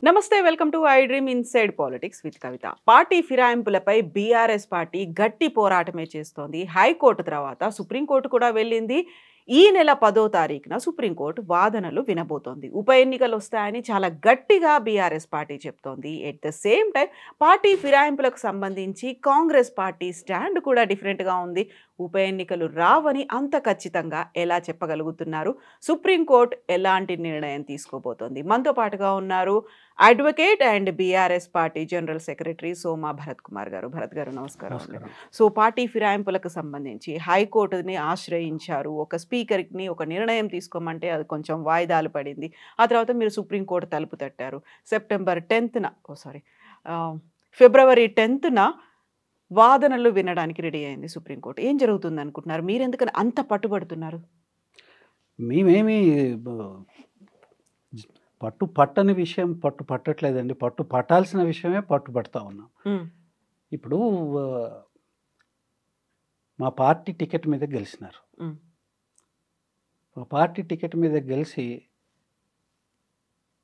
నమస్తే welcome to I dream inside politics with Kavitha. Party ఫిరాయింపులపై BRS party గట్టి పోరాటమే చేస్తోంది. హైకోర్టు తర్వాత సుప్రీంకోర్టు కూడా వెళ్ళింది. ఈ నెల 10వ తారీఖున సుప్రీంకోర్టు వాదనలు వినబోతోంది. ఉప ఎన్నికలు వస్తాయని చాలా గట్టిగా బీఆర్ఎస్ పార్టీ చెప్తోంది. At the same time party ఫిరాయింపులకు సంబంధించి కాంగ్రెస్ పార్టీ స్టాండ్ కూడా డిఫరెంట్గా ఉంది. ఉప ఎన్నికలు రావని అంత ఖచ్చితంగా ఎలా చెప్పగలుగుతున్నారు? సుప్రీంకోర్టు ఎలాంటి నిర్ణయం తీసుకోబోతోంది? మనతో పాటుగా ఉన్నారు advocate and BRS party general secretary Soma Bharat Kumar గారు. భరత్ గారు నమస్కారం. సో పార్టీ ఫిరాయింపులకు సంబంధించి హైకోర్టుని ఆశ్రయించారు. ఒక స్పీకర్ని ఒక నిర్ణయం తీసుకోమంటే అది కొంచెం వాయిదాలు పడింది. ఆ తర్వాత మీరు సుప్రీంకోర్టు తలుపు తట్టారు. ఫిబ్రవరి 10న వాదనలు వినడానికి రెడీ అయింది సుప్రీంకోర్టు. ఏం జరుగుతుంది అనుకుంటున్నారు? మీరు ఎందుకని అంత పట్టుబడుతున్నారు? మేమేమి పట్టని విషయం పట్టట్లేదండి. పట్టాల్సిన విషయమే పట్టుబడతా ఉన్నాం. ఇప్పుడు మా పార్టీ టికెట్ మీద గెలిచినారు. మా పార్టీ టికెట్ మీద గెలిచి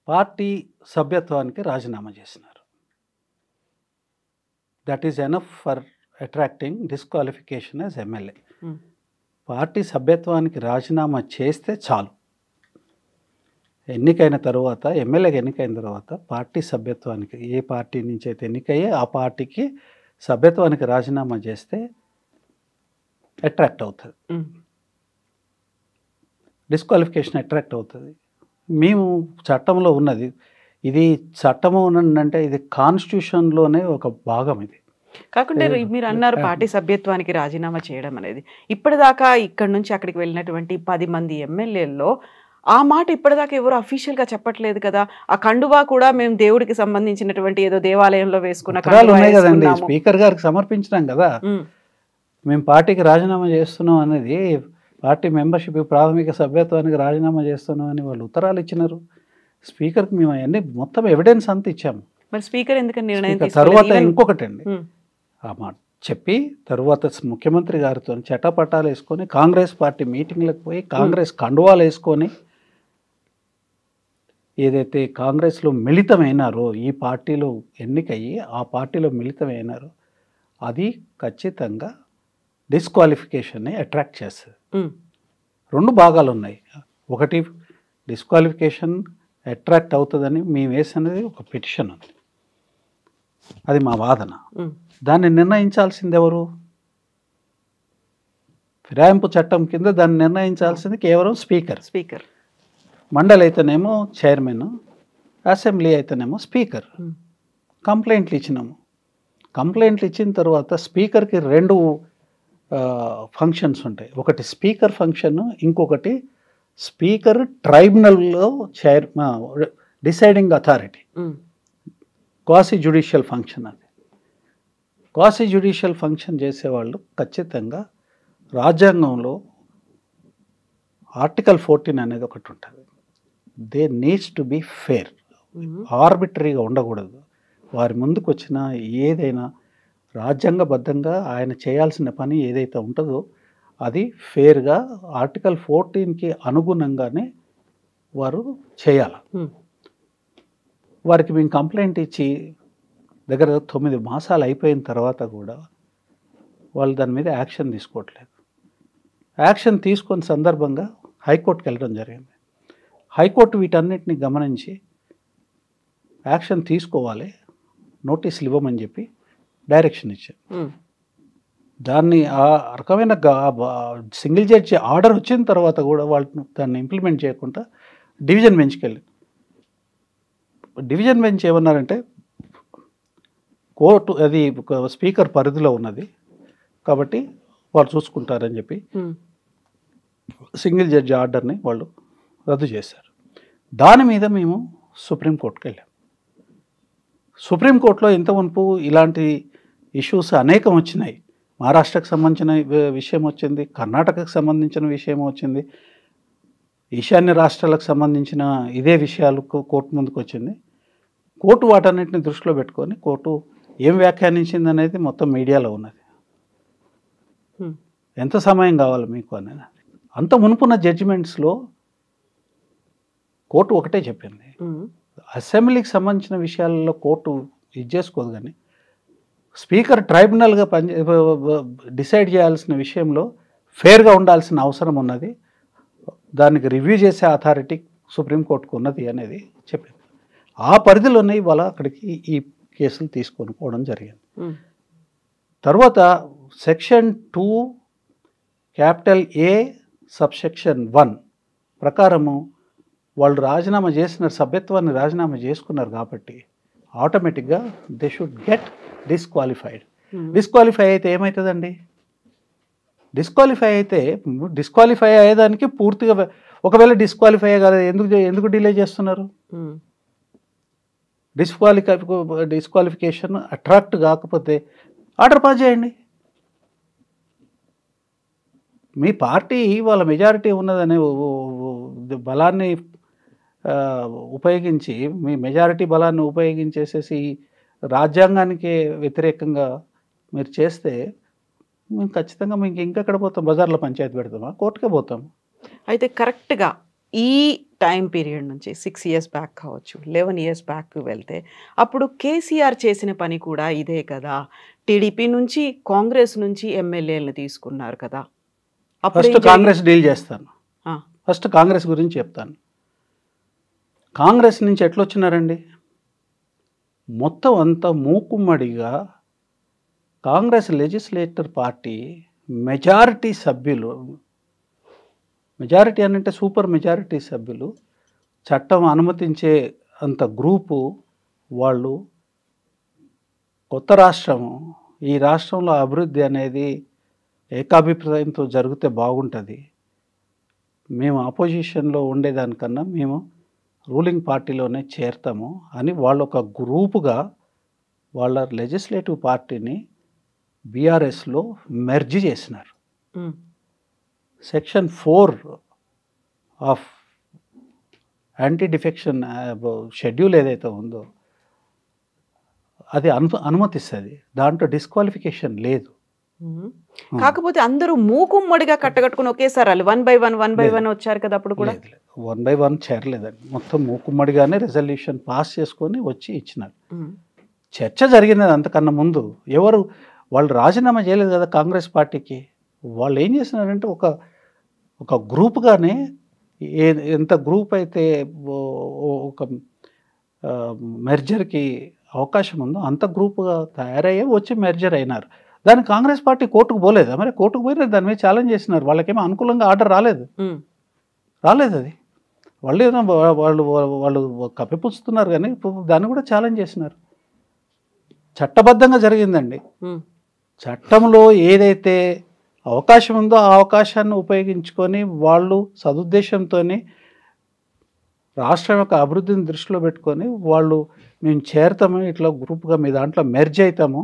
పార్టీ సభ్యత్వానికి రాజీనామా చేసినారు. That is enough for attracting disqualification as MLA. Party సభ్యత్వానికి రాజీనామా చేస్తే చాలు. ఎన్నికైన తర్వాత, ఎమ్మెల్యేగా ఎన్నికైన తర్వాత పార్టీ సభ్యత్వానికి, ఏ పార్టీ నుంచి అయితే ఎన్నికయ్యే ఆ పార్టీకి సభ్యత్వానికి రాజీనామా చేస్తే అట్రాక్ట్ అవుతుంది, డిస్క్వాలిఫికేషన్ అట్రాక్ట్ అవుతుంది. మేము చట్టంలో ఉన్నది ఇది, చట్టము అంటే ఇది కాన్స్టిట్యూషన్లోనే ఒక భాగం. ఇది కాకుండా మీరు అన్నారు పార్టీ సభ్యత్వానికి రాజీనామా చేయడం అనేది. ఇప్పటిదాకా ఇక్కడ నుంచి అక్కడికి వెళ్ళినటువంటి 10 మంది ఎమ్మెల్యేల్లో ఆ మాట ఇప్పటిదాకా ఎవరు అఫీషియల్గా చెప్పట్లేదు కదా. ఆ కండువా కూడా మేము దేవుడికి సంబంధించినటువంటి ఏదో దేవాలయంలో వేసుకున్న కదండి, స్పీకర్ గారికి సమర్పించినాం కదా. మేము పార్టీకి రాజీనామా చేస్తున్నాం అనేది, పార్టీ మెంబర్షిప్ ప్రాథమిక సభ్యత్వానికి రాజీనామా చేస్తున్నాం అని వాళ్ళు ఉత్తరాలు ఇచ్చినారు. స్పీకర్కి మేము అవన్నీ మొత్తం ఎవిడెన్స్ అంతా ఇచ్చాము. మరి స్పీకర్ ఎందుకని నిర్ణయం తర్వాత ఇంకొకటి అండి, ఆ మాట చెప్పి తర్వాత ముఖ్యమంత్రి గారితో చట్టపట్టాలు వేసుకొని కాంగ్రెస్ పార్టీ మీటింగ్లకు పోయి కాంగ్రెస్ కండువాలు వేసుకొని ఏదైతే కాంగ్రెస్లో మిళితమైనారో, ఈ పార్టీలో ఎన్నికయ్యి ఆ పార్టీలో మిళితమైనారో అది ఖచ్చితంగా డిస్క్వాలిఫికేషన్ని అట్రాక్ట్ చేస్తుంది. 2 భాగాలు ఉన్నాయి. ఒకటి డిస్క్వాలిఫికేషన్ అట్రాక్ట్ అవుతుందని మేము వేసినది ఒక పిటిషన్ ఉంది, అది మా వాదన. దాన్ని నిర్ణయించాల్సింది ఎవరు? ఫిరాయింపు చట్టం కింద దాన్ని నిర్ణయించాల్సింది కేవలం స్పీకర్. మండలి అయితేనేమో చైర్మన్, అసెంబ్లీ అయితేనేమో స్పీకర్. కంప్లైంట్లు ఇచ్చినాము. కంప్లైంట్లు ఇచ్చిన తర్వాత స్పీకర్కి 2 ఫంక్షన్స్ ఉంటాయి. ఒకటి స్పీకర్ ఫంక్షన్, ఇంకొకటి స్పీకర్ ట్రైబ్యునల్లో deciding authority, quasi judicial function. అది క్వాసీ జ్యుడిషియల్ ఫంక్షన్ చేసేవాళ్ళు ఖచ్చితంగా రాజ్యాంగంలో ఆర్టికల్ 14 అనేది ఒకటి ఉంటుంది. They need to be fair, ఆర్బిటరీగా ఉండకూడదు. వారి ముందుకు వచ్చిన ఏదైనా రాజ్యాంగబద్ధంగా ఆయన చేయాల్సిన పని ఏదైతే ఉంటుందో అది ఫేర్గా ఆర్టికల్ 14కి అనుగుణంగానే వారు చేయాలి. వారికి మేము కంప్లైంట్ ఇచ్చి దగ్గర 9 మాసాలు అయిపోయిన తర్వాత కూడా వాళ్ళు దాని మీద యాక్షన్ తీసుకోవట్లేదు. యాక్షన్ తీసుకున్న సందర్భంగా హైకోర్టుకి వెళ్ళడం జరిగింది. హైకోర్టు వీటన్నిటిని గమనించి యాక్షన్ తీసుకోవాలి, నోటీసులు ఇవ్వమని చెప్పి డైరెక్షన్ ఇచ్చారు. దాన్ని ఆ రకమైన సింగిల్ జడ్జి ఆర్డర్ వచ్చిన తర్వాత కూడా వాళ్ళు దాన్ని ఇంప్లిమెంట్ చేయకుండా డివిజన్ బెంచ్కి వెళ్ళారు. డివిజన్ బెంచ్ ఏమన్నారంటే, కోర్టు అది స్పీకర్ పరిధిలో ఉన్నది కాబట్టి వాళ్ళు చూసుకుంటారని చెప్పి సింగిల్ జడ్జి ఆర్డర్ని వాళ్ళు రద్దు చేశారు. దాని మీద మేము సుప్రీంకోర్టుకి వెళ్ళాం. సుప్రీంకోర్టులో ఇంత మునుపు ఇలాంటి ఇష్యూస్ అనేకం వచ్చినాయి. మహారాష్ట్రకు సంబంధించిన విషయం వచ్చింది, కర్ణాటకకు సంబంధించిన విషయం వచ్చింది, ఈశాన్య రాష్ట్రాలకు సంబంధించిన ఇదే విషయాలు కోర్టు ముందుకు వచ్చింది. కోర్టు వాటన్నిటిని దృష్టిలో పెట్టుకొని కోర్టు ఏం వ్యాఖ్యానించింది అనేది మొత్తం మీడియాలో ఉన్నది. ఎంత సమయం కావాలి మీకు అనేది. అంత మునుపున్న జడ్జిమెంట్స్లో కోర్టు ఒకటే చెప్పింది, అసెంబ్లీకి సంబంధించిన విషయాలలో కోర్టు ఇది చేసుకోదు, కానీ స్పీకర్ ట్రైబ్యునల్గా డిసైడ్ చేయాల్సిన విషయంలో ఫేర్గా ఉండాల్సిన అవసరం ఉన్నది, దానికి రివ్యూ చేసే అథారిటీ సుప్రీంకోర్టుకు ఉన్నది అనేది చెప్పింది. ఆ పరిధిలోనే ఇవాళ అక్కడికి ఈ కేసులు తీసుకొని పోవడం జరిగింది. తర్వాత సెక్షన్ 2 క్యాపిటల్ A సబ్సెక్షన్ 1 ప్రకారము వాళ్ళు రాజీనామా చేసిన సభ్యత్వాన్ని రాజీనామా చేసుకున్నారు కాబట్టి ఆటోమేటిక్గా they should get disqualified. Disqualify అయితే ఏమవుతుందండి? డిస్క్వాలిఫై అయ్యేదానికి పూర్తిగా, ఒకవేళ డిస్క్వాలిఫై కదా ఎందుకు డిలే చేస్తున్నారు? డిస్క్వాలిఫికేషన్ అట్రాక్ట్ కాకపోతే ఆర్డర్ పాస్ చేయండి. మీ పార్టీ వాళ్ళ మెజారిటీ ఉన్నదనే బలాన్ని ఉపయోగించి, మీ మెజారిటీ బలాన్ని ఉపయోగించేసేసి రాజ్యాంగానికి వ్యతిరేకంగా మీరు చేస్తే మేము ఖచ్చితంగా మీకు ఇంకెక్కడ పోతాం? బజార్లో పంచాయతీ పెడతామా? కోర్టుకే పోతాం. అయితే కరెక్ట్గా ఈ టైం పీరియడ్ నుంచి 6 years బ్యాక్ కావచ్చు, 11 years బ్యాక్ వెళ్తే అప్పుడు కేసీఆర్ చేసిన పని కూడా ఇదే కదా. టీడీపీ నుంచి కాంగ్రెస్ నుంచి ఎమ్మెల్యేలను తీసుకున్నారు కదా. ఫస్ట్ కాంగ్రెస్ డీల్ చేస్తాను. ఫస్ట్ కాంగ్రెస్ గురించి చెప్తాను. కాంగ్రెస్ నుంచి ఎట్లొచ్చినారండి? మొత్తం అంతా మూకుమ్మడిగా కాంగ్రెస్ లెజిస్లేటర్ పార్టీ మెజారిటీ సభ్యులు, మెజారిటీ అంటే సూపర్ మెజారిటీ సభ్యులు, చట్టం అనుమతించే అంత గ్రూపు వాళ్ళు కొత్త రాష్ట్రము, ఈ రాష్ట్రంలో అభివృద్ధి అనేది ఏకాభిప్రాయంతో జరిగితే బాగుంటుంది, మేము ఆపోజిషన్లో ఉండేదానికన్నా మేము రూలింగ్ పార్టీలోనే చేరతాము అని వాళ్ళు ఒక గ్రూపుగా వాళ్ళ లెజిస్లేటివ్ పార్టీని బీఆర్ఎస్లో మెర్జ్ చేసినారు. Section 4 of anti defection schedule ఏదైతే ఉందో అది అనుమతిస్తుంది, దాంట్లో డిస్క్వాలిఫికేషన్ లేదు. కాకపోతే అందరూ మూకుమ్మడిగా కట్టగట్టుకుని ఒకేసారి వాళ్ళు 1 by 1 వచ్చారు కదా. అప్పుడు కూడా 1 by 1 చేరలేదండి, మొత్తం మూకుమ్మడిగానే రెజల్యూషన్ పాస్ చేసుకొని వచ్చి ఇచ్చినారు. చర్చ జరిగినది అంతకన్నా ముందు. వాళ్ళు రాజీనామా చేయలేదు కదా కాంగ్రెస్ పార్టీకి. వాళ్ళు ఏం చేసినారంటే ఒక గ్రూప్గానే ఎంత గ్రూప్ అయితే ఒక మెర్జర్కి అవకాశం ఉందో అంత గ్రూప్గా తయారయ్యే వచ్చి మెర్జర్ అయినారు. దానికి కాంగ్రెస్ పార్టీ కోర్టుకు పోలేదా? మరి కోర్టుకు పోయినా దాని మీద ఛాలెంజ్ చేసినారు. వాళ్ళకేమో అనుకూలంగా ఆర్డర్ రాలేదు. అది వాళ్ళు కప్పిపుచ్చుతున్నారు, కానీ దాన్ని కూడా ఛాలెంజ్ చేసినారు. చట్టబద్ధంగా జరిగిందండి. చట్టంలో ఏదైతే అవకాశం ఉందో ఆ అవకాశాన్ని ఉపయోగించుకొని వాళ్ళు సదుద్దేశంతో రాష్ట్రం యొక్క అభివృద్ధిని దృష్టిలో పెట్టుకొని వాళ్ళు మేము చేరతాము, ఇట్లా గ్రూప్గా మీ దాంట్లో మెర్జ్ అవుతాము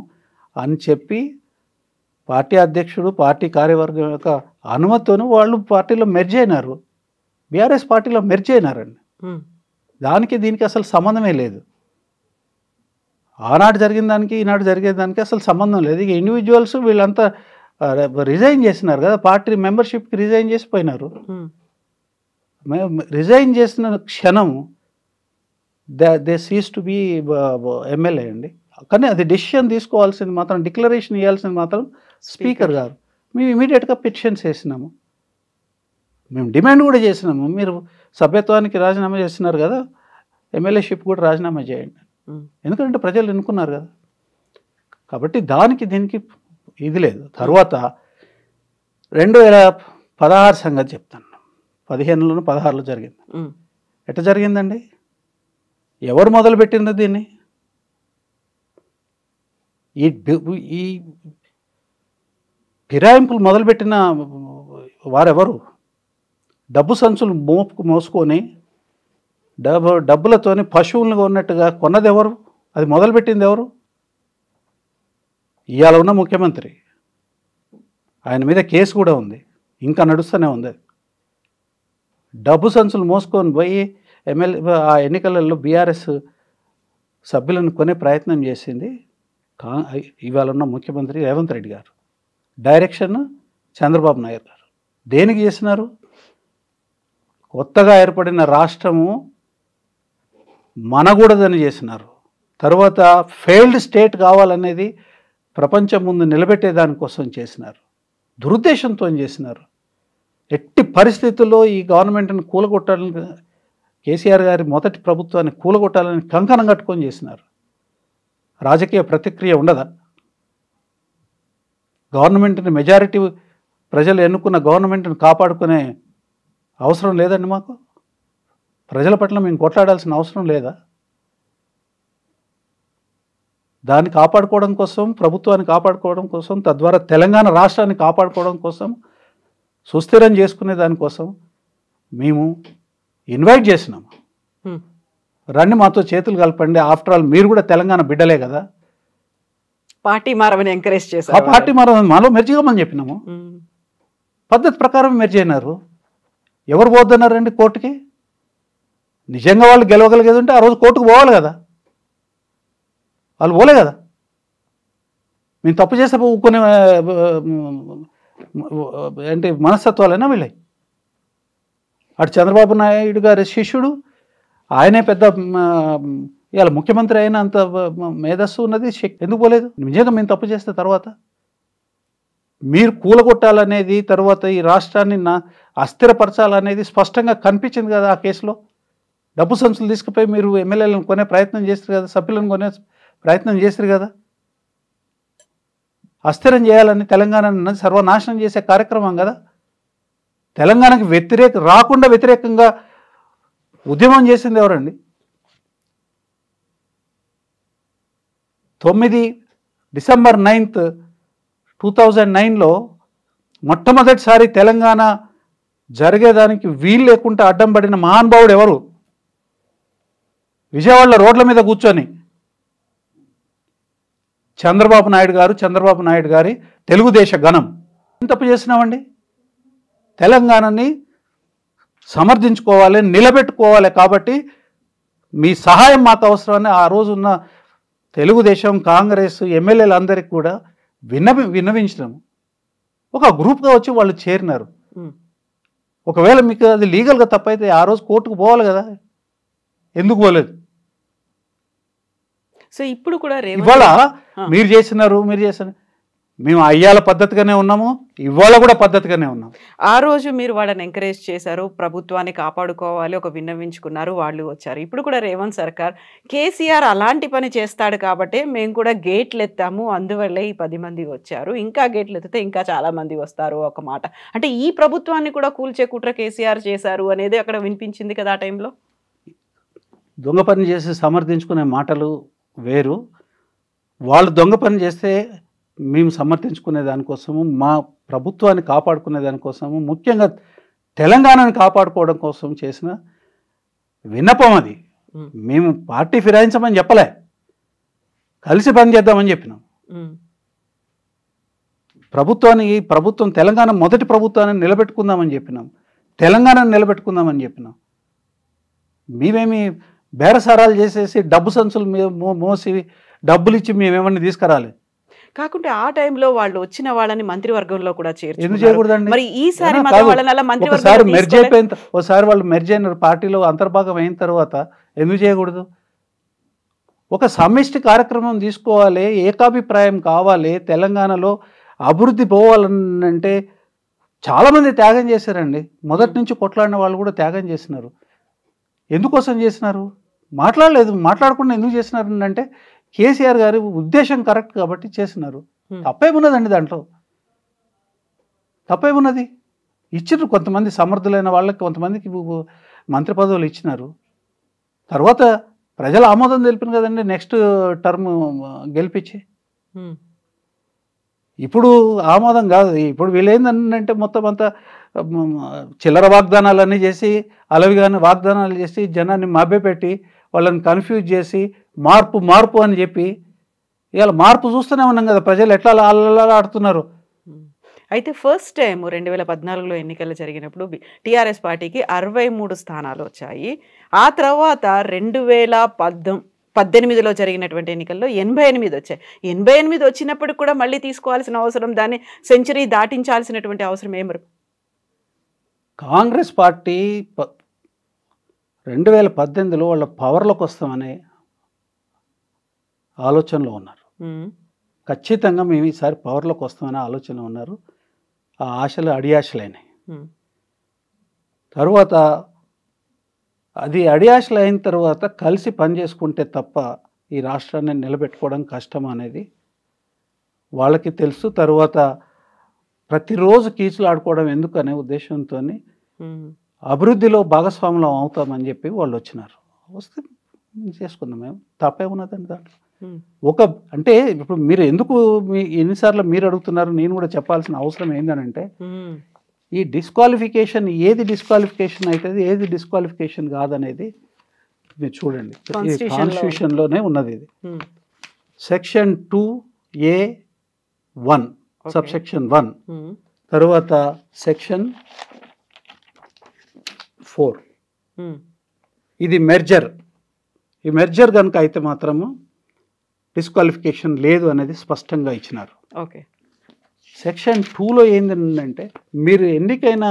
అని చెప్పి పార్టీ అధ్యక్షుడు పార్టీ కార్యవర్గం యొక్క అనుమతితో వాళ్ళు పార్టీలో మెర్జ్ అయినారు, బీఆర్ఎస్ పార్టీలో మెర్జ్ అయినారండి. దానికి దీనికి అసలు సంబంధమే లేదు. ఆనాడు జరిగిన దానికి ఈనాడు జరిగేదానికి అసలు సంబంధం లేదు. ఇక ఇండివిజువల్స్ వీళ్ళంతా రిజైన్ చేసినారు కదా, పార్టీ మెంబర్షిప్కి రిజైన్ చేసిపోయినారు. రిజైన్ చేసిన క్షణం they cease to be MLA అండి. కానీ అది డెసిషన్ తీసుకోవాల్సింది మాత్రం, డిక్లరేషన్ ఇవ్వాల్సింది మాత్రం స్పీకర్ గారు. మేము ఇమీడియట్గా పిటిషన్స్ వేసినాము, మేము డిమాండ్ కూడా చేసినాము, మీరు సభ్యత్వానికి రాజీనామా చేస్తున్నారు కదా, ఎమ్మెల్యేషిప్ కూడా రాజీనామా చేయండి. ఎందుకంటే ప్రజలు ఎన్నుకున్నారు కదా. కాబట్టి దానికి దీనికి ఇది లేదు. తర్వాత 2016 సంగతి చెప్తాను. 15లోను 16లో జరిగింది. ఎట్లా జరిగిందండి? ఎవరు మొదలుపెట్టిండ్రు దీన్ని? ఈ ఫిరాయింపులు మొదలుపెట్టిన వారెవరు? డబ్బు సంచులు మోసుకొని డబ్బులతోని పశువులను కొన్నట్టుగా కొన్నది ఎవరు? అది మొదలుపెట్టింది ఎవరు? ఇవాళ ఉన్న ముఖ్యమంత్రి. ఆయన మీద కేసు కూడా ఉంది, ఇంకా నడుస్తూనే ఉంది. డబ్బు సంచులు మోసుకొని పోయి ఆ ఎన్నికలలో బీఆర్ఎస్ సభ్యులను కొనే ప్రయత్నం చేసింది ఇవాళ ఉన్న ముఖ్యమంత్రి రేవంత్ రెడ్డి గారు, డైరెక్షన్ చంద్రబాబు నాయుడు గారు. దేనికి చేసినారు? కొత్తగా ఏర్పడిన రాష్ట్రము మనకూడదని చేసినారు. తర్వాత ఫెయిల్డ్ స్టేట్ కావాలనేది ప్రపంచం ముందు నిలబెట్టే దానికోసం చేసినారు. దురుద్దేశంతో చేసినారు. ఎట్టి పరిస్థితుల్లో ఈ గవర్నమెంట్ని కూలగొట్టాలని, కేసీఆర్ గారి మొదటి ప్రభుత్వాన్ని కూలగొట్టాలని కంకణం కట్టుకొని చేసినారు. రాజకీయ ప్రతిక్రియ ఉండదా? గవర్నమెంట్ని మెజారిటీ ప్రజలు ఎన్నుకున్న గవర్నమెంట్ని కాపాడుకునే అవసరం లేదండి మాకు? ప్రజల పట్ల మేము కొట్లాడాల్సిన అవసరం లేదా? దాన్ని కాపాడుకోవడం కోసం, ప్రభుత్వాన్ని కాపాడుకోవడం కోసం, తద్వారా తెలంగాణ రాష్ట్రాన్ని కాపాడుకోవడం కోసం, సుస్థిరం చేసుకునే దానికోసం మేము ఇన్వైట్ చేసినాము. రండి మాతో చేతులు కలపండి, ఆఫ్టర్ ఆల్ మీరు కూడా తెలంగాణ బిడ్డలే కదా. పార్టీ మారమని ఎంకరేజ్ ఆ చేశారు. పార్టీ మాలో మెర్జిగమని చెప్పినాము. పద్ధతి ప్రకారం మెర్జ్ అయినారు. ఎవరు పోద్దన్నారండి కోర్టుకి? నిజంగా వాళ్ళు గెలవగలిగేది ఉంటే ఆ రోజు కోర్టుకు పోవాలి కదా. వాళ్ళు పోలే కదా. మేము తప్పు చేస్తే ఊరుకునే ఏంటి మనస్తత్వాలైనా వీళ్ళవి. అటు చంద్రబాబు నాయుడు గారి శిష్యుడు, ఆయనే పెద్ద ఇవాళ ముఖ్యమంత్రి అయిన అంత మేధస్సు ఉన్నది, ఎందుకు పోలేదు? నిజంగా మేము తప్పు చేస్తే తర్వాత మీరు కూలగొట్టాలనేది, తర్వాత ఈ రాష్ట్రాన్ని అస్థిరపరచాలనేది స్పష్టంగా కనిపించింది కదా ఆ కేసులో. డబ్బు సంచులు తీసుకుపోయి మీరు ఎమ్మెల్యేలను కొనే ప్రయత్నం చేస్తారు కదా, సభ్యులను కొనే ప్రయత్నం చేస్తారు కదా. అస్థిరం చేయాలని, తెలంగాణను సర్వనాశనం చేసే కార్యక్రమం కదా. తెలంగాణకి రాకుండా వ్యతిరేకంగా ఉద్యమం చేసింది ఎవరండి? 9 డిసెంబర్ 9th 2009లో మొట్టమొదటిసారి తెలంగాణ జరిగేదానికి వీలు లేకుండా అడ్డం పడిన మహానుభావుడు ఎవరు? విజయవాడలో రోడ్ల మీద కూర్చొని చంద్రబాబు నాయుడు గారి తెలుగుదేశ గణం. ఏం తప్పు చేసినామండి? తెలంగాణని సమర్థించుకోవాలి, నిలబెట్టుకోవాలి. కాబట్టి మీ సహాయం మాకు అవసరమని ఆ రోజున్న తెలుగుదేశం, కాంగ్రెస్ ఎమ్మెల్యేలందరికీ కూడా విన్నవించినాము. ఒక గ్రూప్గా వచ్చి వాళ్ళు చేరినారు. ఒకవేళ మీకు అది లీగల్గా తప్పైతే ఆ రోజు కోర్టుకు పోవాలి కదా. ఎందుకు పోలేదు? సో ఇప్పుడు కూడా ఇవాళ మీరు చేసినారు. మేము అయ్యాల పద్ధతిగానే ఉన్నాము, ఇవాళ కూడా పద్ధతిగానే ఉన్నాం. ఆ రోజు మీరు వాళ్ళని ఎంకరేజ్ చేశారు, ప్రభుత్వాన్ని కాపాడుకోవాలి, ఒక విన్నవించుకున్నారు, వాళ్ళు వచ్చారు. ఇప్పుడు కూడా రేవంత్ సర్కార్ కేసీఆర్ అలాంటి పని చేస్తాడు కాబట్టి మేము కూడా గేట్లు ఎత్తాము, అందువల్లే ఈ 10 మంది వచ్చారు, ఇంకా గేట్లు ఎత్తితే ఇంకా చాలా మంది వస్తారు ఒక మాట. అంటే ఈ ప్రభుత్వాన్ని కూడా కూల్చే కుట్ర కేసీఆర్ చేశారు అనేది అక్కడ వినిపించింది కదా ఆ టైంలో. దొంగ పని చేసి సమర్థించుకునే మాటలు వేరు. వాళ్ళు దొంగ పని చేస్తే మేము సమర్థించుకునే దానికోసము, మా ప్రభుత్వాన్ని కాపాడుకునే దానికోసము, ముఖ్యంగా తెలంగాణను కాపాడుకోవడం కోసం చేసిన విన్నపం అది. మేము పార్టీ ఫిరాయించమని చెప్పలే, కలిసి పని చేద్దామని చెప్పినాం. ప్రభుత్వం తెలంగాణ మొదటి ప్రభుత్వాన్ని నిలబెట్టుకుందామని చెప్పినాం, తెలంగాణను నిలబెట్టుకుందామని చెప్పినాం. మేమేమి బేరసారాలు చేసేసి డబ్బు సంచులు మోసి డబ్బులు ఇచ్చి మేమేమన్నా తీసుకురాలి. కాకుంటే ఆ టైంలో వాళ్ళు వచ్చిన వాళ్ళని మంత్రివర్గంలో కూడా ఎందుకు చేయకూడదండి? మరి ఈసారి ఒకసారి వాళ్ళు మెర్జ్ అయినారు, పార్టీలో అంతర్భాగం అయిన తర్వాత ఎందుకు చేయకూడదు? ఒక సమిష్టి కార్యక్రమం తీసుకోవాలి, ఏకాభిప్రాయం కావాలి. తెలంగాణలో అభివృద్ధి పోవాలంటే చాలామంది త్యాగం చేశారండి. మొదటి నుంచి కొట్లాడిన వాళ్ళు కూడా త్యాగం చేసినారు. ఎందుకోసం చేసినారు? మాట్లాడకుండా ఎందుకు చేసినారు అంటే కేసీఆర్ గారి ఉద్దేశం కరెక్ట్ కాబట్టి చేసినారు. తప్పేమున్నదండి దాంట్లో? తప్పేమున్నది? ఇచ్చినారు కొంతమంది సమర్థులైన వాళ్ళకి, కొంతమందికి మంత్రి పదవులు ఇచ్చినారు. తర్వాత ప్రజల ఆమోదం తెలిపిన కదండి నెక్స్ట్ టర్మ్ గెలిపించి. ఇప్పుడు ఆమోదం కాదు. ఇప్పుడు వీళ్ళు ఏంటంటే మొత్తం అంతా చిల్లర వాగ్దానాలన్నీ చేసి, అలవిగాని వాగ్దానాలు చేసి జనాన్ని మభ్యపెట్టి వాళ్ళని కన్ఫ్యూజ్ చేసి మార్పు అని చెప్పి ఇవాళ మార్పు చూస్తూనే ఉన్నాం కదా, ప్రజలు ఎట్లా ఆడుతున్నారు. అయితే ఫస్ట్ టైం 2014లో ఎన్నికలు జరిగినప్పుడు టీఆర్ఎస్ పార్టీకి 63 స్థానాలు వచ్చాయి. ఆ తర్వాత 2018లో జరిగినటువంటి ఎన్నికల్లో 88 వచ్చాయి. 88 వచ్చినప్పుడు కూడా మళ్ళీ తీసుకోవాల్సిన అవసరం, దాన్ని సెంచరీ దాటించాల్సినటువంటి అవసరం ఏమరు? కాంగ్రెస్ పార్టీ 2018లో వాళ్ళ పవర్లోకి వస్తామనే ఆలోచనలో ఉన్నారు. ఖచ్చితంగా మేము ఈసారి పవర్లోకి వస్తామనే ఆలోచనలో ఉన్నారు. ఆ ఆశలు అడియాశలైనాయి. తర్వాత అది అడియాశలు అయిన తర్వాత కలిసి పనిచేసుకుంటే తప్ప ఈ రాష్ట్రాన్ని నిలబెట్టుకోవడం కష్టం అనేది వాళ్ళకి తెలుసు. తర్వాత ప్రతిరోజు కీచులు ఆడుకోవడం ఎందుకు అనే ఉద్దేశంతో అభివృద్ధిలో భాగస్వాములం అవుతామని చెప్పి వాళ్ళు వచ్చినారు. వస్తే చేసుకుందాం, మేము తప్పే ఉన్నదండి దాంట్లో. అంటే ఇప్పుడు మీరు ఎందుకు ఎన్నిసార్లు మీరు అడుగుతున్నారు, నేను కూడా చెప్పాల్సిన అవసరం ఏంటంటే ఈ డిస్క్వాలిఫికేషన్ ఏది డిస్క్వాలిఫికేషన్ అవుతుంది, ఏది డిస్క్వాలిఫికేషన్ కాదనేది మీరు చూడండి. కాన్స్టిట్యూషన్లోనే ఉన్నది ఇది. సెక్షన్ 2A(1) సబ్సెక్షన్ 1, తర్వాత సెక్షన్ 4 ఇది మెర్జర్. ఈ మెర్జర్ కనుక అయితే మాత్రము డిస్క్వాలిఫికేషన్ లేదు అనేది స్పష్టంగా ఇచ్చినారు. ఓకే. సెక్షన్ 2లో ఏంటంటే మీరు ఎన్నికైన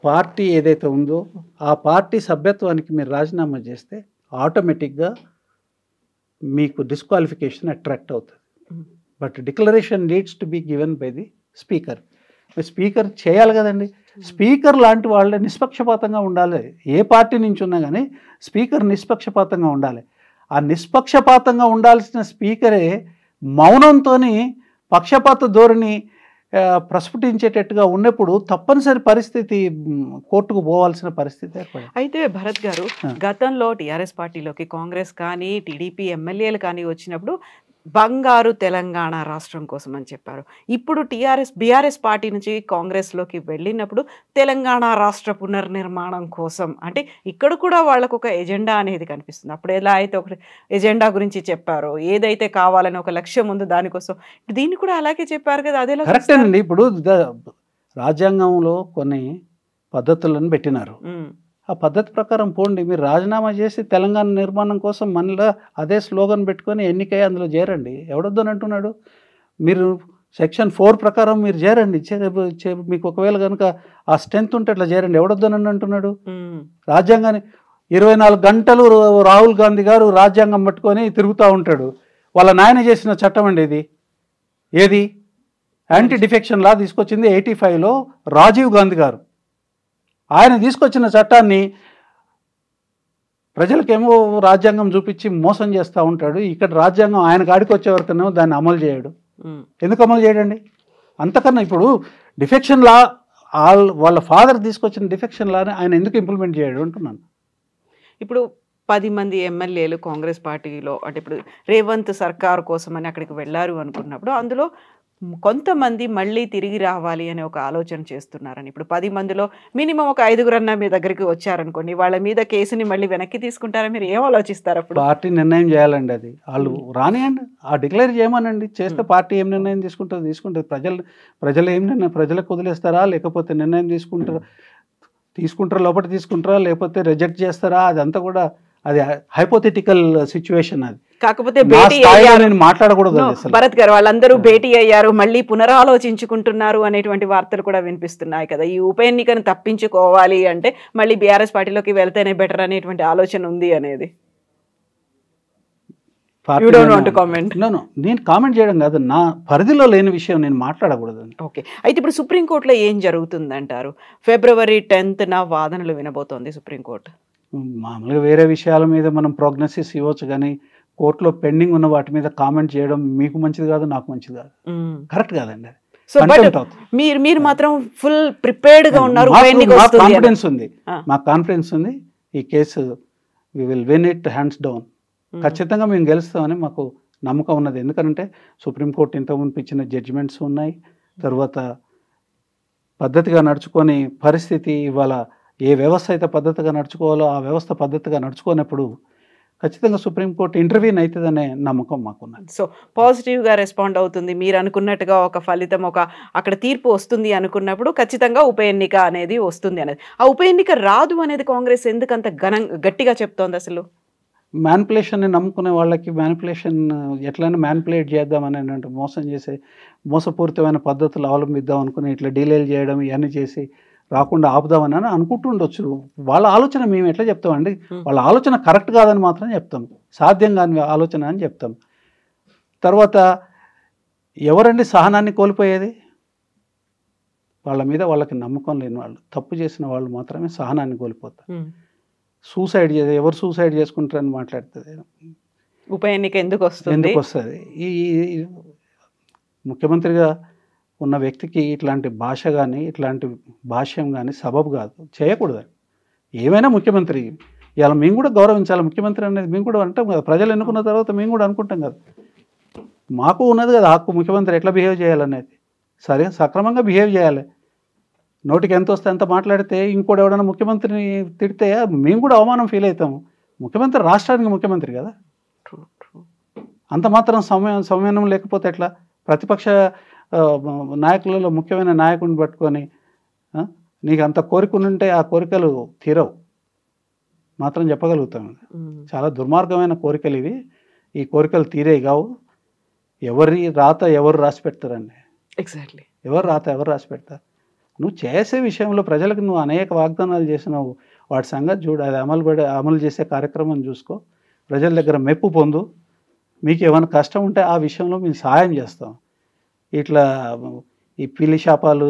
పార్టీ ఏదైతే ఉందో ఆ పార్టీ సభ్యత్వానికి మీరు రాజీనామా చేస్తే ఆటోమేటిక్గా మీకు డిస్క్వాలిఫికేషన్ అట్రాక్ట్ అవుతుంది. But declaration needs to be given by the speaker. Speaker చేయాలి కదండి. స్పీకర్ లాంటి వాళ్ళే నిష్పక్షపాతంగా ఉండాలి. ఏ పార్టీ నుంచి ఉన్నా కానీ స్పీకర్ నిష్పక్షపాతంగా ఉండాలి. ఆ నిష్పక్షపాతంగా ఉండాల్సిన స్పీకరే మౌనంతో పక్షపాత ధోరణి ప్రస్ఫుటించేటట్టుగా ఉన్నప్పుడు తప్పనిసరి పరిస్థితి కోర్టుకు పోవాల్సిన పరిస్థితి ఏర్పడింది. అయితే భరత్ గారు, గతంలో టీఆర్ఎస్ పార్టీలోకి కాంగ్రెస్ కానీ టీడీపీ ఎమ్మెల్యేలు కానీ వచ్చినప్పుడు బంగారు తెలంగాణ రాష్ట్రం కోసం అని చెప్పారు. ఇప్పుడు బీఆర్ఎస్ పార్టీ నుంచి కాంగ్రెస్లోకి వెళ్ళినప్పుడు తెలంగాణ రాష్ట్ర పునర్నిర్మాణం కోసం, అంటే ఇక్కడ కూడా వాళ్ళకు ఒక ఎజెండా అనేది కనిపిస్తుంది. అప్పుడు ఎలా అయితే ఒక ఎజెండా గురించి చెప్పారో, ఏదైతే కావాలని ఒక లక్ష్యం ఉందో దానికోసం దీన్ని కూడా అలాగే చెప్పారు కదా. అదే కరెక్టేనండి. ఇప్పుడు రాజ్యాంగంలో కొన్ని పద్ధతులను పెట్టినారు. ఆ పద్ధతి ప్రకారం పోండి. మీరు రాజీనామా చేసి తెలంగాణ నిర్మాణం కోసం మనలో అదే స్లోగన్ పెట్టుకొని ఎన్నికై అందులో చేరండి. ఎవడొద్దని అంటున్నాడు? మీరు సెక్షన్ 4 ప్రకారం మీరు చేరండి. మీకు ఒకవేళ కనుక ఆ స్ట్రెంత్ ఉంటే అట్లా చేరండి. ఎవడొద్దని అంటున్నాడు? రాజ్యాంగాన్ని 24 గంటలు రాహుల్ గాంధీ గారు రాజ్యాంగం పట్టుకొని తిరుగుతూ ఉంటాడు. వాళ్ళ నాయన చేసిన చట్టం అండి ఇది. ఏది? యాంటీ డిఫెక్షన్ లా తీసుకొచ్చింది 85లో రాజీవ్ గాంధీ గారు. ఆయన తీసుకొచ్చిన చట్టాన్ని ప్రజలకేమో రాజ్యాంగం చూపించి మోసం చేస్తూ ఉంటాడు. ఇక్కడ రాజ్యాంగం ఆయన కాడికి వచ్చే వరకునేమో దాన్ని అమలు చేయడు. ఎందుకు అమలు చేయడండి? అంతకన్నా ఇప్పుడు డిఫెక్షన్ లా వాళ్ళ ఫాదర్ తీసుకొచ్చిన డిఫెక్షన్ లాని ఆయన ఎందుకు ఇంప్లిమెంట్ చేయడు అంటున్నాను. ఇప్పుడు 10 మంది ఎమ్మెల్యేలు కాంగ్రెస్ పార్టీలో, అంటే ఇప్పుడు రేవంత్ సర్కార్ కోసం అని అక్కడికి వెళ్ళారు అనుకున్నప్పుడు అందులో కొంతమంది మళ్ళీ తిరిగి రావాలి అనే ఒక ఆలోచన చేస్తున్నారని. ఇప్పుడు 10 మందిలో మినిమం ఒక 5గురన్నా మీ దగ్గరికి వచ్చారనుకోండి, వాళ్ళ మీద కేసుని మళ్ళీ వెనక్కి తీసుకుంటారా? మీరు ఏం ఆలోచిస్తారు? అప్పుడు పార్టీ నిర్ణయం చేయాలండి. అది వాళ్ళు రానియండి, ఆ డిక్లేర్ చేయమనండి. చేస్తే పార్టీ ఏం నిర్ణయం తీసుకుంటుంది. ప్రజలు ఏం నిర్ణయం, ప్రజలకు వదిలేస్తారా, లేకపోతే నిర్ణయం తీసుకుంటారా, లోపల తీసుకుంటారా, లేకపోతే రిజెక్ట్ చేస్తారా? అదంతా కూడా అది హైపోథెటికల్ సిచ్యువేషన్. అది కాకపోతే నేను మాట్లాడకూడదు. భరత్ గారు, వాళ్ళందరూ భేటీ అయ్యారు, మళ్ళీ పునరాలోచించుకుంటున్నారు అనేటువంటి వార్తలు కూడా వినిపిస్తున్నాయి కదా. ఈ ఉప ఎన్నికను తప్పించుకోవాలి అంటే మళ్ళీ బీఆర్ఎస్ పార్టీలోకి వెళ్తేనే బెటర్ అనేటువంటి ఆలోచన ఉంది అనేది. నేను కామెంట్ చేయడం కాదు, నా పరిధిలో లేని విషయం నేను మాట్లాడకూడదు. ఓకే. అయితే ఇప్పుడు సుప్రీంకోర్టులో ఏం జరుగుతుందంటారు? February 10th వాదనలు వినబోతోంది సుప్రీంకోర్టు. మామూలుగా వేరే విషయాల మీద మనం ప్రోగ్నోసిస్ ఇవ్వచ్చు, కానీ కోర్టులో పెండింగ్ ఉన్న వాటి మీద కామెంట్ చేయడం మీకు మంచిది కాదు, నాకు మంచిది కాదు, కరెక్ట్ కాదండి. సో మీరు మాత్రం ఫుల్ ప్రిపేర్డ్ గా ఉన్నారు. కాన్ఫిడెన్స్ ఉంది, మాకు కాన్ఫిడెన్స్ ఉంది. ఈ case we will win it hands down. ఖచ్చితంగా మేము గెలుస్తామని మాకు నమ్మకం ఉన్నది. ఎందుకంటే సుప్రీంకోర్టు ఇంతకుముందు ఇచ్చిన జడ్జిమెంట్స్ ఉన్నాయి. తర్వాత పద్ధతిగా నడుచుకొని పరిస్థితి, ఇవాళ ఏ వ్యవస్థ అయితే పద్ధతిగా నడుచుకోవాలో ఆ వ్యవస్థ పద్ధతిగా నడుచుకోనప్పుడు ఖచ్చితంగా సుప్రీంకోర్టు ఇంటర్వ్యూన్ అవుతుందనే నమ్మకం మాకున్నది. సో పాజిటివ్గా రెస్పాండ్ అవుతుంది. మీరు అనుకున్నట్టుగా ఒక ఫలితం, అక్కడ తీర్పు వస్తుంది అనుకున్నప్పుడు ఖచ్చితంగా ఉప ఎన్నిక అనేది వస్తుంది అనేది. ఆ ఉప ఎన్నిక రాదు అనేది కాంగ్రెస్ ఎందుకు అంత గట్టిగా చెప్తోంది? అసలు మ్యానిపులేషన్ని నమ్ముకునే వాళ్ళకి మ్యానిపులేషన్ ఎట్లయినా మ్యానిపులేట్ చేద్దామని అంటే మోసం చేసే మోసపూరితమైన పద్ధతులు అవలంబిద్దాం అనుకుని ఇట్లా డీలేలు చేయడం, ఇవన్నీ చేసి రాకుండా ఆపుదామని అని అనుకుంటుండొచ్చు. వాళ్ళ ఆలోచన మేము ఎట్లా చెప్తామండి? వాళ్ళ ఆలోచన కరెక్ట్ కాదని మాత్రం చెప్తాం, సాధ్యం కాని ఆలోచన అని చెప్తాం. తర్వాత ఎవరండి సహనాన్ని కోల్పోయేది? వాళ్ళ మీద వాళ్ళకి నమ్మకం లేని వాళ్ళు, తప్పు చేసిన వాళ్ళు మాత్రమే సహనాన్ని కోల్పోతారు. సూసైడ్ ఎవరు సూసైడ్ చేసుకుంటారని మాట్లాడుతుంది. ఉప ఎన్నిక ఎందుకు వస్తుంది? ఈ ముఖ్యమంత్రిగా ఉన్న వ్యక్తికి ఇట్లాంటి భాష కానీ ఇట్లాంటి భాష్యం కానీ సబబు కాదు, చేయకూడదు. ఏమైనా ముఖ్యమంత్రి ఇలా మేము కూడా గౌరవించాలి. ముఖ్యమంత్రి అనేది మేము కూడా అంటాం కదా, ప్రజలు ఎన్నుకున్న తర్వాత మేము కూడా అనుకుంటాం కదా, మాకు ఉన్నది కదా హక్కు ముఖ్యమంత్రి ఎట్లా బిహేవ్ చేయాలనేది. సరే, సక్రమంగా బిహేవ్ చేయాలి. నోటికి ఎంత వస్తే అంత మాట్లాడితే ఇంకోటి ఎవడన్నా ముఖ్యమంత్రిని తిడితే మేము కూడా అవమానం ఫీల్ అవుతాము. ముఖ్యమంత్రి రాష్ట్రానికి ముఖ్యమంత్రి కదా, అంత మాత్రం సంయమనం లేకపోతే ఎట్లా? ప్రతిపక్ష నాయకులలో ముఖ్యమైన నాయకుడిని పట్టుకొని నీకు అంత కోరికలుంటే ఆ కోరికలు తీరవు మాత్రం చెప్పగలుగుతాం. చాలా దుర్మార్గమైన కోరికలు ఇవి. ఈ కోరికలు తీరే కావు. ఎవరి రాత ఎవరు రాసి పెడతారండి? ఎగ్జాక్ట్లీ, ఎవరు రాత ఎవరు రాసి పెడతారు? నువ్వు చేసే విషయంలో ప్రజలకు నువ్వు అనేక వాగ్దానాలు చేసినావు, వాటి సంగతి చూడు. అది అమలు చేసే కార్యక్రమం చూసుకో, ప్రజల దగ్గర మెప్పు పొందు. మీకు ఏమైనా కష్టం ఉంటే ఆ విషయంలో మేము సహాయం చేస్తాం. ఇట్లా ఈ పిల్లి శాపాలు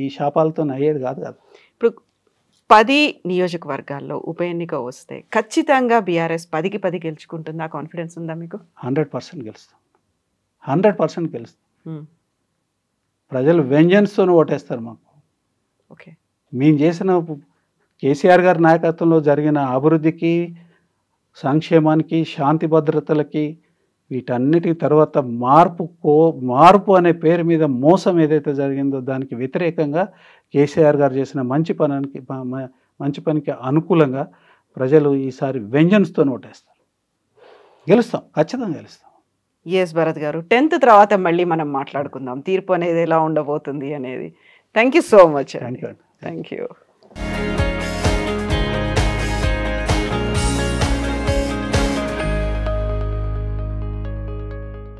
ఈ శాపాలతో అయ్యేది కాదు కదా. ఇప్పుడు 10 నియోజకవర్గాల్లో ఉప ఎన్నిక వస్తే ఖచ్చితంగా బీఆర్ఎస్ 10కి 10 గెలుచుకుంటుందా? కాన్ఫిడెన్స్ ఉందా మీకు? 100% గెలుస్తాం, 100% గెలుస్తాం. ప్రజలు వెంజన్స్తో ఓటేస్తారు మాకు. ఓకే, మేము చేసిన కేసీఆర్ గారి నాయకత్వంలో జరిగిన అభివృద్ధికి, సంక్షేమానికి, శాంతి భద్రతలకి, వీటన్నిటి తర్వాత మార్పు అనే పేరు మీద మోసం ఏదైతే జరిగిందో దానికి వ్యతిరేకంగా కేసీఆర్ గారు చేసిన మంచి పనికి అనుకూలంగా ప్రజలు ఈసారి వెంజన్స్తో ఓటేస్తారు. గెలుస్తాం, ఖచ్చితంగా గెలుస్తాం. ఎస్ భరత్ గారు, 10th తర్వాత మళ్ళీ మనం మాట్లాడుకుందాం తీర్పు అనేది ఎలా ఉండబోతుంది అనేది. Thank you so much. Thank you. Thank you.